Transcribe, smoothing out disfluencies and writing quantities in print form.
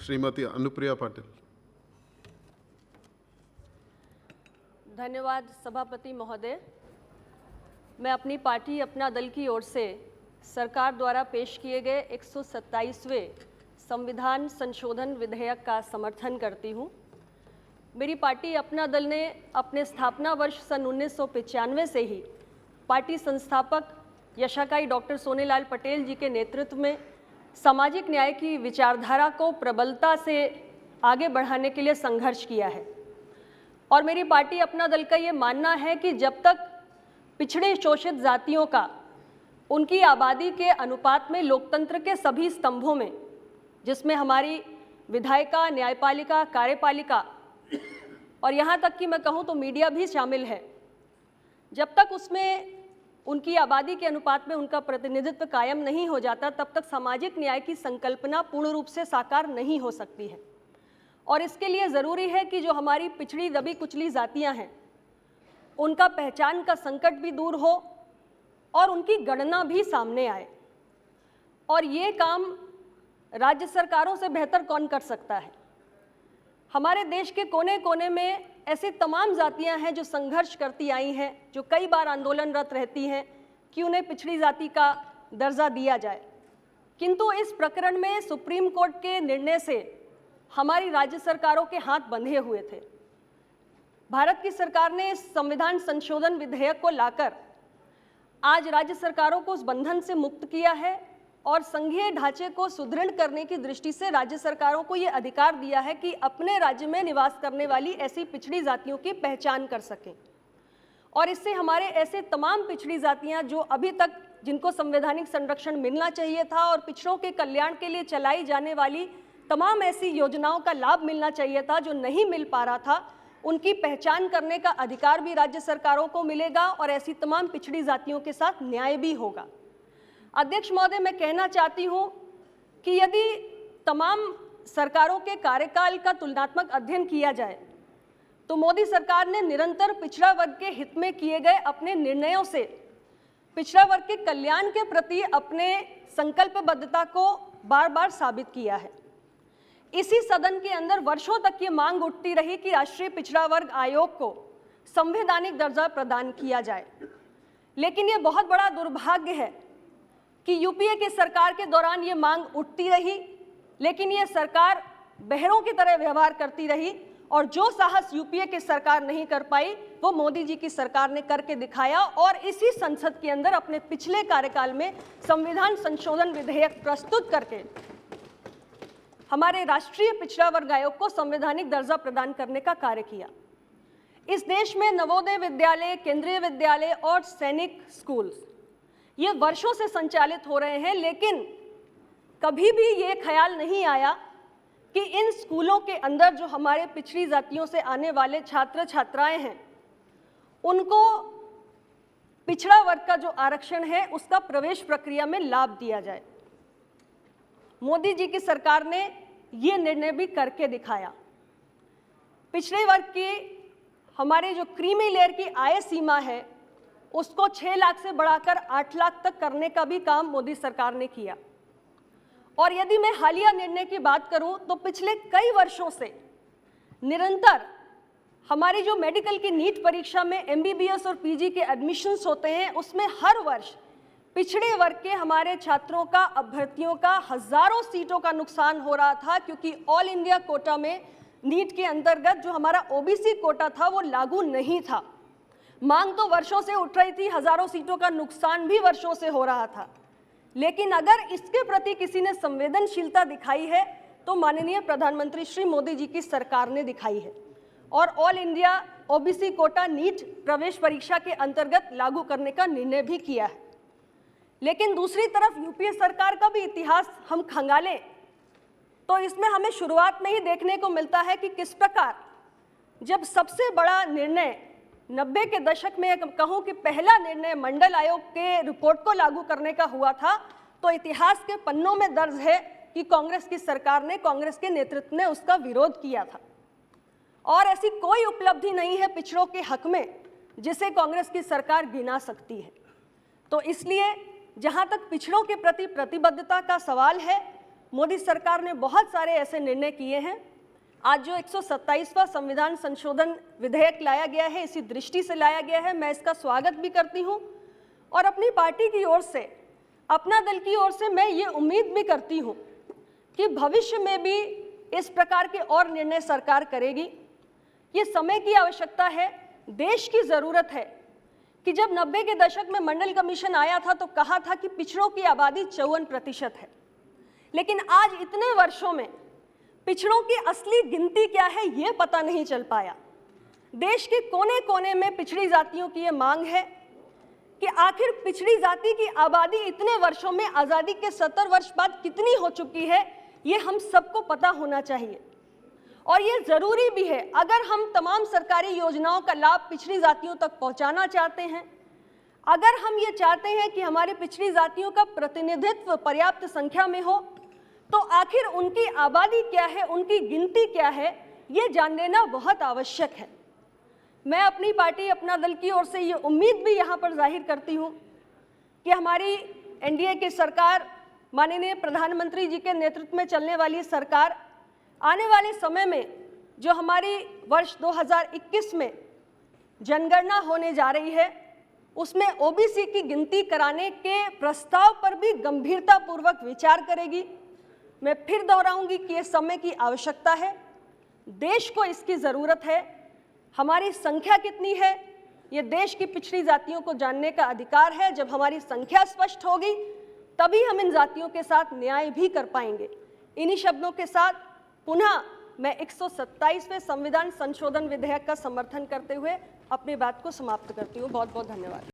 श्रीमती अनुप्रिया पाटिल। धन्यवाद सभापति महोदय। मैं अपनी पार्टी अपना दल की ओर से सरकार द्वारा पेश किए गए 127वें संविधान संशोधन विधेयक का समर्थन करती हूँ। मेरी पार्टी अपना दल ने अपने स्थापना वर्ष सन 1995 से ही पार्टी संस्थापक यशाकाई डॉक्टर सोनेलाल पटेल जी के नेतृत्व में सामाजिक न्याय की विचारधारा को प्रबलता से आगे बढ़ाने के लिए संघर्ष किया है। और मेरी पार्टी अपना दल का ये मानना है कि जब तक पिछड़े शोषित जातियों का उनकी आबादी के अनुपात में लोकतंत्र के सभी स्तंभों में, जिसमें हमारी विधायिका, न्यायपालिका, कार्यपालिका और यहाँ तक कि मैं कहूँ तो मीडिया भी शामिल है, जब तक उसमें उनकी आबादी के अनुपात में उनका प्रतिनिधित्व कायम नहीं हो जाता, तब तक सामाजिक न्याय की संकल्पना पूर्ण रूप से साकार नहीं हो सकती है। और इसके लिए ज़रूरी है कि जो हमारी पिछड़ी दबी कुचली जातियां हैं, उनका पहचान का संकट भी दूर हो और उनकी गणना भी सामने आए। और ये काम राज्य सरकारों से बेहतर कौन कर सकता है। हमारे देश के कोने कोने में ऐसी तमाम जातियां हैं जो संघर्ष करती आई हैं, जो कई बार आंदोलनरत रहती हैं कि उन्हें पिछड़ी जाति का दर्जा दिया जाए। किंतु इस प्रकरण में सुप्रीम कोर्ट के निर्णय से हमारी राज्य सरकारों के हाथ बंधे हुए थे। भारत की सरकार ने इस संविधान संशोधन विधेयक को लाकर आज राज्य सरकारों को उस बंधन से मुक्त किया है और संघीय ढांचे को सुदृढ़ करने की दृष्टि से राज्य सरकारों को ये अधिकार दिया है कि अपने राज्य में निवास करने वाली ऐसी पिछड़ी जातियों की पहचान कर सकें। और इससे हमारे ऐसे तमाम पिछड़ी जातियां जो अभी तक जिनको संवैधानिक संरक्षण मिलना चाहिए था और पिछड़ों के कल्याण के लिए चलाई जाने वाली तमाम ऐसी योजनाओं का लाभ मिलना चाहिए था जो नहीं मिल पा रहा था, उनकी पहचान करने का अधिकार भी राज्य सरकारों को मिलेगा और ऐसी तमाम पिछड़ी जातियों के साथ न्याय भी होगा। अध्यक्ष महोदय, मैं कहना चाहती हूं कि यदि तमाम सरकारों के कार्यकाल का तुलनात्मक अध्ययन किया जाए तो मोदी सरकार ने निरंतर पिछड़ा वर्ग के हित में किए गए अपने निर्णयों से पिछड़ा वर्ग के कल्याण के प्रति अपने संकल्पबद्धता को बार बार साबित किया है। इसी सदन के अंदर वर्षों तक ये मांग उठती रही कि राष्ट्रीय पिछड़ा वर्ग आयोग को संवैधानिक दर्जा प्रदान किया जाए। लेकिन ये बहुत बड़ा दुर्भाग्य है कि यूपीए की सरकार के दौरान ये मांग उठती रही, लेकिन ये सरकार बहरों की तरह व्यवहार करती रही और जो साहस यूपीए की सरकार नहीं कर पाई वो मोदी जी की सरकार ने करके दिखाया और इसी संसद के अंदर अपने पिछले कार्यकाल में संविधान संशोधन विधेयक प्रस्तुत करके हमारे राष्ट्रीय पिछड़ा वर्ग आयोग को संवैधानिक दर्जा प्रदान करने का कार्य किया। इस देश में नवोदय विद्यालय, केंद्रीय विद्यालय और सैनिक स्कूल्स ये वर्षों से संचालित हो रहे हैं, लेकिन कभी भी ये ख्याल नहीं आया कि इन स्कूलों के अंदर जो हमारे पिछड़ी जातियों से आने वाले छात्र छात्राएं हैं उनको पिछड़ा वर्ग का जो आरक्षण है उसका प्रवेश प्रक्रिया में लाभ दिया जाए। मोदी जी की सरकार ने ये निर्णय भी करके दिखाया। पिछड़े वर्ग की हमारे जो क्रीमी लेयर की आय सीमा है उसको 6 लाख से बढ़ाकर 8 लाख तक करने का भी काम मोदी सरकार ने किया। और यदि मैं हालिया निर्णय की बात करूं तो पिछले कई वर्षों से निरंतर हमारी जो मेडिकल की नीट परीक्षा में एमबीबीएस और पीजी के एडमिशन्स होते हैं उसमें हर वर्ष पिछड़े वर्ग के हमारे छात्रों का, अभ्यर्थियों का हजारों सीटों का नुकसान हो रहा था, क्योंकि ऑल इंडिया कोटा में नीट के अंतर्गत जो हमारा ओबीसी कोटा था वो लागू नहीं था। मांग तो वर्षों से उठ रही थी, हजारों सीटों का नुकसान भी वर्षों से हो रहा था, लेकिन अगर इसके प्रति किसी ने संवेदनशीलता दिखाई है तो माननीय प्रधानमंत्री श्री मोदी जी की सरकार ने दिखाई है और all India OBC quota NEET प्रवेश परीक्षा के अंतर्गत लागू करने का निर्णय भी किया है। लेकिन दूसरी तरफ यूपीए सरकार का भी इतिहास हम खंगालें तो इसमें हमें शुरुआत में ही देखने को मिलता है कि किस प्रकार जब सबसे बड़ा निर्णय 90 के दशक में कहूं कि पहला निर्णय मंडल आयोग के रिपोर्ट को लागू करने का हुआ था तो इतिहास के पन्नों में दर्ज है कि कांग्रेस की सरकार ने, कांग्रेस के नेतृत्व ने उसका विरोध किया था। और ऐसी कोई उपलब्धि नहीं है पिछड़ों के हक में जिसे कांग्रेस की सरकार गिना सकती है। तो इसलिए जहां तक पिछड़ों के प्रति प्रतिबद्धता का सवाल है मोदी सरकार ने बहुत सारे ऐसे निर्णय किए हैं। आज जो 127वां संविधान संशोधन विधेयक लाया गया है, इसी दृष्टि से लाया गया है। मैं इसका स्वागत भी करती हूं और अपनी पार्टी की ओर से, अपना दल की ओर से मैं ये उम्मीद भी करती हूं कि भविष्य में भी इस प्रकार के और निर्णय सरकार करेगी। ये समय की आवश्यकता है, देश की ज़रूरत है कि जब 90 के दशक में मंडल कमीशन आया था तो कहा था कि पिछड़ों की आबादी 54% है, लेकिन आज इतने वर्षों में पिछड़ों की असली गिनती क्या है ये पता नहीं चल पाया। देश के कोने कोने में पिछड़ी जातियों की ये मांग है कि आखिर पिछड़ी जाति की आबादी इतने वर्षों में, आज़ादी के 70 वर्ष बाद कितनी हो चुकी है, ये हम सबको पता होना चाहिए। और ये ज़रूरी भी है, अगर हम तमाम सरकारी योजनाओं का लाभ पिछड़ी जातियों तक पहुंचाना चाहते हैं, अगर हम ये चाहते हैं कि हमारी पिछड़ी जातियों का प्रतिनिधित्व पर्याप्त संख्या में हो, तो आखिर उनकी आबादी क्या है, उनकी गिनती क्या है, ये जान लेना बहुत आवश्यक है। मैं अपनी पार्टी, अपना दल की ओर से ये उम्मीद भी यहाँ पर जाहिर करती हूँ कि हमारी एनडीए की सरकार, माननीय प्रधानमंत्री जी के नेतृत्व में चलने वाली सरकार आने वाले समय में जो हमारी वर्ष 2021 में जनगणना होने जा रही है, उसमें ओबीसी की गिनती कराने के प्रस्ताव पर भी गंभीरतापूर्वक विचार करेगी। मैं फिर दोहराऊंगी कि ये समय की आवश्यकता है, देश को इसकी ज़रूरत है। हमारी संख्या कितनी है, ये देश की पिछड़ी जातियों को जानने का अधिकार है। जब हमारी संख्या स्पष्ट होगी तभी हम इन जातियों के साथ न्याय भी कर पाएंगे। इन्हीं शब्दों के साथ पुनः मैं 127वें संविधान संशोधन विधेयक का समर्थन करते हुए अपनी बात को समाप्त करती हूँ। बहुत बहुत धन्यवाद।